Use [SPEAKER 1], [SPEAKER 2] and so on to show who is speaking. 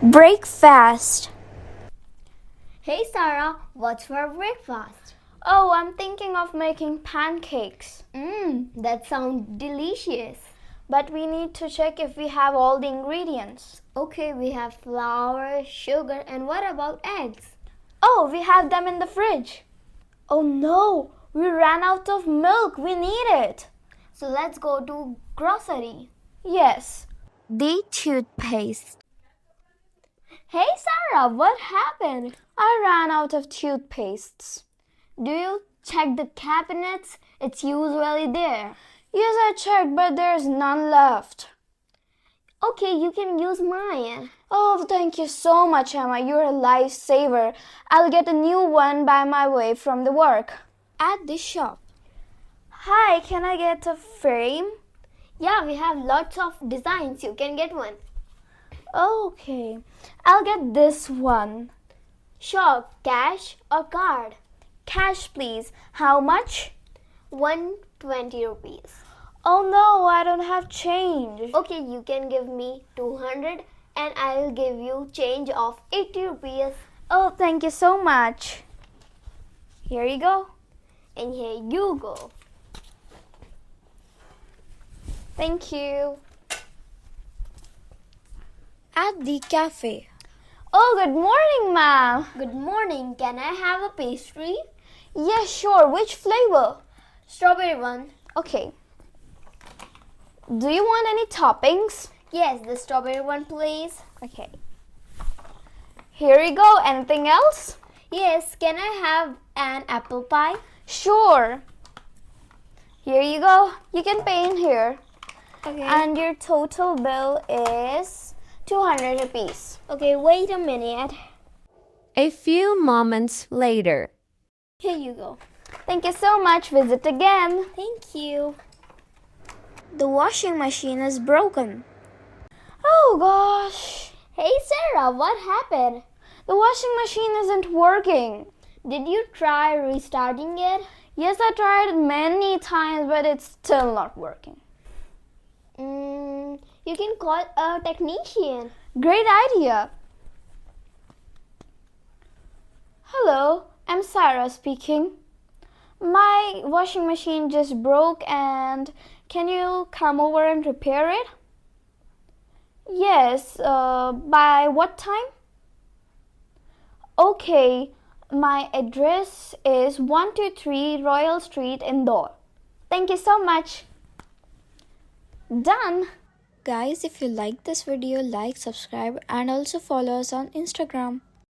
[SPEAKER 1] Breakfast.
[SPEAKER 2] Hey Sarah, what's for breakfast?
[SPEAKER 1] Oh, I'm thinking of making pancakes.
[SPEAKER 2] That sounds delicious.
[SPEAKER 1] But we need to check if we have all the ingredients.
[SPEAKER 2] Okay, we have flour, sugar, and what about eggs?
[SPEAKER 1] Oh, we have them in the fridge. Oh no, we ran out of milk. We need it.
[SPEAKER 2] So let's go to grocery.
[SPEAKER 1] Yes. The toothpaste.
[SPEAKER 2] Hey Sarah, what happened?
[SPEAKER 1] I ran out of toothpastes.
[SPEAKER 2] Do you check the cabinets? It's usually there.
[SPEAKER 1] Yes, I checked, but there's none left.
[SPEAKER 2] Okay, you can use mine.
[SPEAKER 1] Oh, thank you so much, Emma. You're a lifesaver. I'll get a new one by my way from the work.
[SPEAKER 2] At this shop.
[SPEAKER 1] Hi, can I get a frame?
[SPEAKER 2] Yeah, we have lots of designs. You can get one.
[SPEAKER 1] Okay, I'll get this one.
[SPEAKER 2] Sure, cash or card?
[SPEAKER 1] Cash, please. How much?
[SPEAKER 2] 120 rupees.
[SPEAKER 1] Oh no, I don't have change.
[SPEAKER 2] Okay, you can give me 200 and I'll give you change of 80 rupees.
[SPEAKER 1] Oh, thank you so much. Here you go.
[SPEAKER 2] And here you go.
[SPEAKER 1] Thank you.
[SPEAKER 2] At the cafe.
[SPEAKER 1] Oh, good morning, ma'am.
[SPEAKER 2] Good morning. Can I have a pastry?
[SPEAKER 1] Yes, sure. Which flavor?
[SPEAKER 2] Strawberry one.
[SPEAKER 1] Okay. Do you want any toppings?
[SPEAKER 2] Yes, the strawberry one, please.
[SPEAKER 1] Okay. Here you go. Anything else?
[SPEAKER 2] Yes, can I have an apple pie?
[SPEAKER 1] Sure. Here you go. You can pay in here.
[SPEAKER 2] Okay.
[SPEAKER 1] And your total bill is 200 rupees.
[SPEAKER 2] Okay, wait a minute.
[SPEAKER 3] A few moments later.
[SPEAKER 2] Here you go.
[SPEAKER 1] Thank you so much. Visit again.
[SPEAKER 2] Thank you.
[SPEAKER 1] The washing machine is broken. Oh gosh.
[SPEAKER 2] Hey Sarah, what happened?
[SPEAKER 1] The washing machine isn't working.
[SPEAKER 2] Did you try restarting it?
[SPEAKER 1] Yes, I tried many times, but it's still not working.
[SPEAKER 2] You can call a technician.
[SPEAKER 1] Great idea. Hello, I'm Sarah speaking. My washing machine just broke and can you come over and repair it? Yes, by what time? Okay, my address is 123 Royal Street, Indore. Thank you so much. Done.
[SPEAKER 4] Guys, if you like this video, like, subscribe and also follow us on Instagram.